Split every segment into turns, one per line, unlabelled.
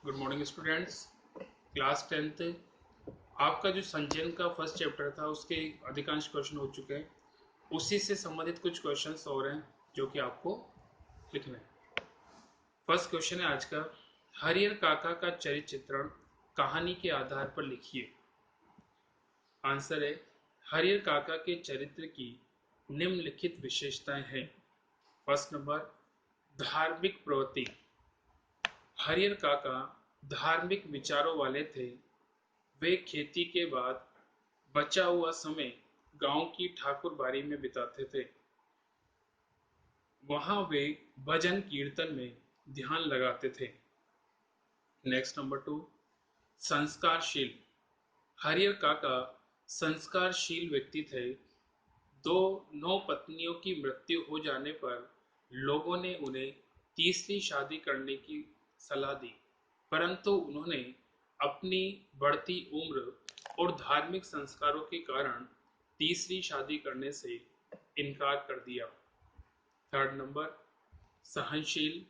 Good morning students. Class 10th आपका जो संचयन का फर्स्ट चैप्टर था उसके अधिकांश क्वेश्चन हो चुके हैं। उसी से संबंधित कुछ क्वेश्चंस और हैं जो कि आपको लिखना है। फर्स्ट क्वेश्चन है आज का, हरिहर काका का चरित्र चित्रण कहानी के आधार पर लिखिए। आंसर है, हरिहर काका के चरित्र की निम्नलिखित विशेषताएं हैं। फर्स्ट नंबर, धार्मिक प्रवृत्ति। हरिहर काका धार्मिक विचारों वाले थे। वे खेती के बाद बचा हुआ समय गांव की ठाकुर बाड़ी में बिताते थे। वहां वे भजन कीर्तन में ध्यान लगाते थे। Next number 2, संस्कारशील। हरिहर काका संस्कारशील व्यक्ति थे। दो नौ पत्नियों की मृत्यु हो जाने पर लोगों ने उन्हें तीसरी शादी करने की सलाह दी, परंतु उन्होंने अपनी बढ़ती उम्र और धार्मिक संस्कारों के कारण तीसरी शादी करने से इनकार कर दिया। थर्ड नंबर, सहनशील।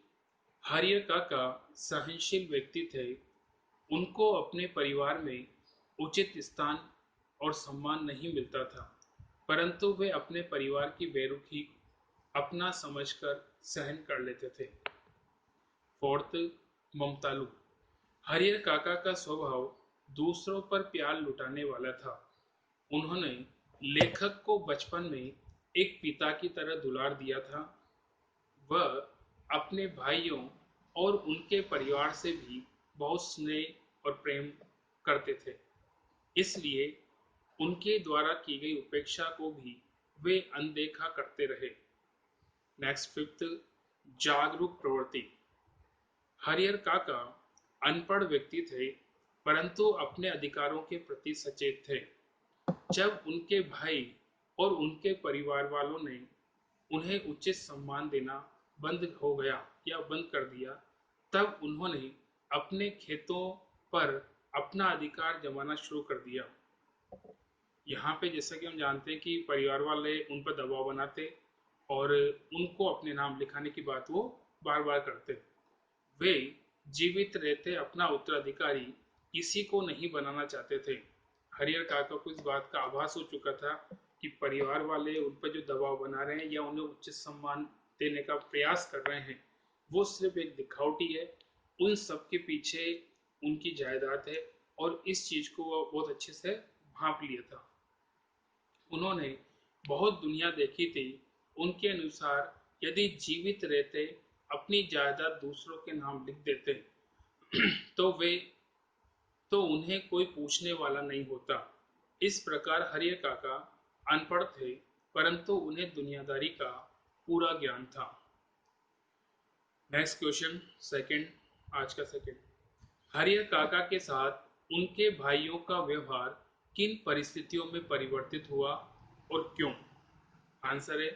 हरिहर काका सहनशील व्यक्ति थे। उनको अपने परिवार में उचित स्थान और सम्मान नहीं मिलता था, परंतु वे अपने परिवार की बेरुखी अपना समझकर सहन कर लेते थे। फोर्थ, ममतालु। हरिहर काका का स्वभाव दूसरों पर प्यार लुटाने वाला था। उन्होंने लेखक को बचपन में एक पिता की तरह दुलार दिया था। वह अपने भाइयों और उनके परिवार से भी बहुत स्नेह और प्रेम करते थे, इसलिए उनके द्वारा की गई उपेक्षा को भी वे अनदेखा करते रहे। नेक्स्ट फिफ्थ, जागरूक प्रवृत्ति। हरिहर काका अनपढ़ व्यक्ति थे, परंतु अपने अधिकारों के प्रति सचेत थे। जब उनके भाई और उनके परिवार वालों ने उन्हें उचित सम्मान देना बंद हो गया या बंद कर दिया, तब उन्होंने अपने खेतों पर अपना अधिकार जमाना शुरू कर दिया। यहाँ पे जैसा कि हम जानते हैं कि परिवार वाले उन पर दबाव बनाते और उनको अपने नाम लिखाने की बात वो बार बार करते। वे जीवित रहते अपना उत्तराधिकारी किसी को नहीं बनाना चाहते थे। हरिहर काका को इस बात का आभास हो चुका था कि परिवार वाले उन पर जो दबाव बना रहे हैं या उन्हें उचित सम्मान देने का प्रयास कर रहे हैं, वो सिर्फ एक दिखावटी है। उन सब के पीछे उनकी जायदाद है और इस चीज को वो बहुत अच्छे से भांप लिया था। उन्होंने बहुत दुनिया देखी थी। उनके अनुसार यदि जीवित रहते अपनी जायदाद दूसरों के नाम लिख देते तो उन्हें कोई पूछने वाला नहीं होता। इस प्रकार हरिहर काका अनपढ़ थे, परंतु उन्हें दुनियादारी का पूरा ज्ञान था। नेक्स्ट क्वेश्चन सेकंड, आज का सेकंड, हरिहर काका के साथ उनके भाइयों का व्यवहार किन परिस्थितियों में परिवर्तित हुआ और क्यों? आंसर है,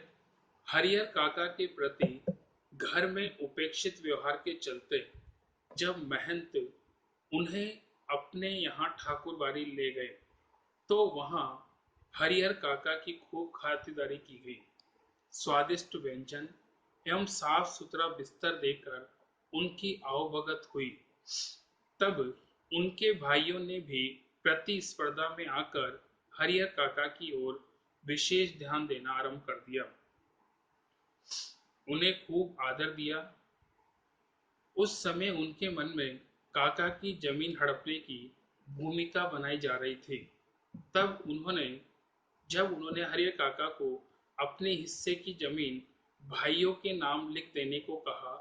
हरिहर काका के प्रति घर में उपेक्षित व्यवहार के चलते जब महंत उन्हें अपने यहाँ ठाकुर बाड़ी ले गए तो वहां हरिहर काका की खूब खातिरदारी की गई। स्वादिष्ट व्यंजन एवं साफ सुथरा बिस्तर देकर उनकी आवभगत हुई। तब उनके भाइयों ने भी प्रतिस्पर्धा में आकर हरिहर काका की ओर विशेष ध्यान देना आरंभ कर दिया। उन्हें खूब आदर दिया। उस समय उनके मन में काका की जमीन हड़पने की भूमिका बनाई जा रही थी। जब उन्होंने हरिहर काका को अपने हिस्से की जमीन भाइयों के नाम लिख देने को कहा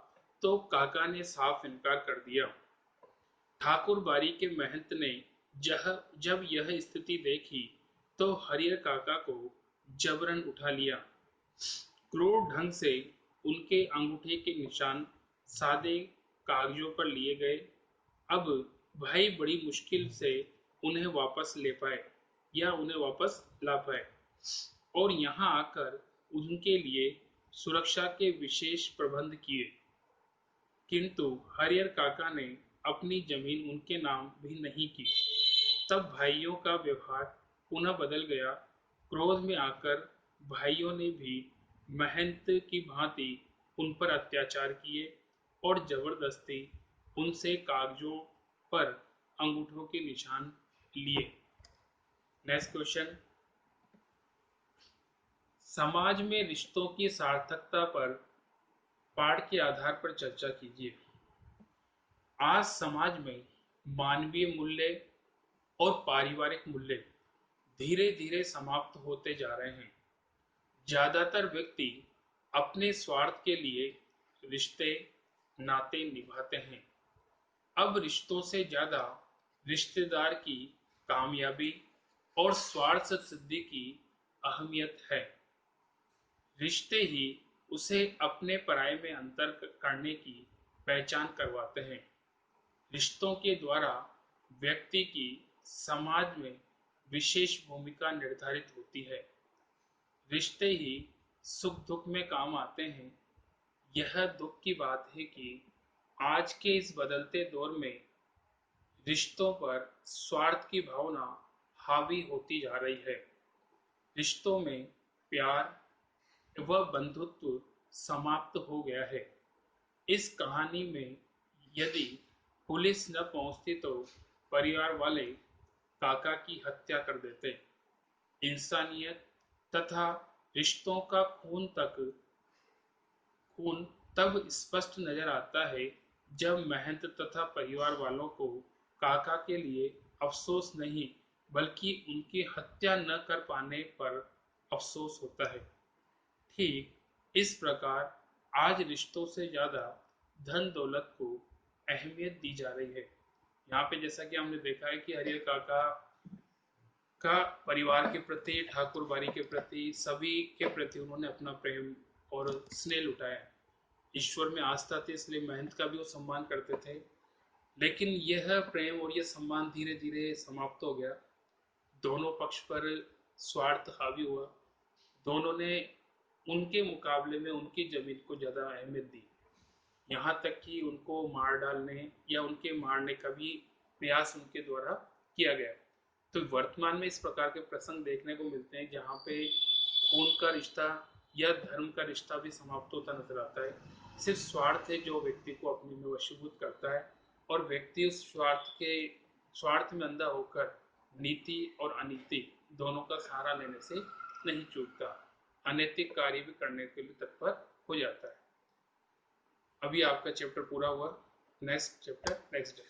तो काका ने साफ इनकार कर दिया। ठाकुर बाड़ी के महंत ने जब यह स्थिति देखी तो हरिहर काका को जबरन उठा लिया। क्रूर ढंग से उनके अंगूठे के निशान सादे कागजों पर लिए गए। अब भाई बड़ी मुश्किल से उन्हें वापस ला पाए और यहाँ आकर उनके लिए सुरक्षा के विशेष प्रबंध किए, किंतु हरिहर काका ने अपनी जमीन उनके नाम भी नहीं की। तब भाइयों का व्यवहार पुनः बदल गया। क्रोध में आकर भाइयों ने भी महंत की भांति उन पर अत्याचार किए और जबरदस्ती उनसे कागजों पर अंगूठों के निशान लिए। नेक्स्ट क्वेश्चन, समाज में रिश्तों की सार्थकता पर पाठ के आधार पर चर्चा कीजिए। आज समाज में मानवीय मूल्य और पारिवारिक मूल्य धीरे धीरे समाप्त होते जा रहे हैं। ज्यादातर व्यक्ति अपने स्वार्थ के लिए रिश्ते नाते निभाते हैं। अब रिश्तों से ज्यादा रिश्तेदार की कामयाबी और स्वार्थ सिद्धि की अहमियत है। रिश्ते ही उसे अपने पराये में अंतर करने की पहचान करवाते हैं। रिश्तों के द्वारा व्यक्ति की समाज में विशेष भूमिका निर्धारित होती है। रिश्ते ही सुख दुख में काम आते हैं। यह दुख की बात है कि आज के इस बदलते दौर में रिश्तों पर स्वार्थ की भावना हावी होती जा रही है। रिश्तों में प्यार वह बंधुत्व समाप्त हो गया है। इस कहानी में यदि पुलिस न पहुंचती तो परिवार वाले काका की हत्या कर देते। इंसानियत तथा रिश्तों का खून तब स्पष्ट नजर आता है जब महंत तथा परिवार वालों को काका के लिए अफसोस नहीं बल्कि उनकी हत्या न कर पाने पर अफसोस होता है। ठीक इस प्रकार आज रिश्तों से ज्यादा धन दौलत को अहमियत दी जा रही है। यहाँ पे जैसा कि हमने देखा है कि हरियर काका का परिवार के प्रति, ठाकुर बाड़ी के प्रति, सभी के प्रति उन्होंने अपना प्रेम और स्नेह लुटाया। ईश्वर में आस्था थी इसलिए मेहनत का भी वो सम्मान करते थे। लेकिन यह प्रेम और यह सम्मान धीरे धीरे समाप्त हो गया। दोनों पक्ष पर स्वार्थ हावी हुआ। दोनों ने उनके मुकाबले में उनकी जमीन को ज्यादा अहमियत दी। यहाँ तक कि उनको मार डालने या उनके मारने का भी प्रयास उनके द्वारा किया गया। तो वर्तमान में इस प्रकार के प्रसंग देखने को मिलते हैं जहाँ पे खून का रिश्ता या धर्म का रिश्ता भी समाप्त होता नजर आता है। सिर्फ स्वार्थ है जो व्यक्ति को अपने में वशीभूत करता है और व्यक्ति उस स्वार्थ में अंधा होकर नीति और अनीति दोनों का सहारा लेने से नहीं चूकता, अनैतिक कार्य भी करने के लिए तत्पर हो जाता है। अभी आपका चैप्टर पूरा हुआ। Next chapter next day.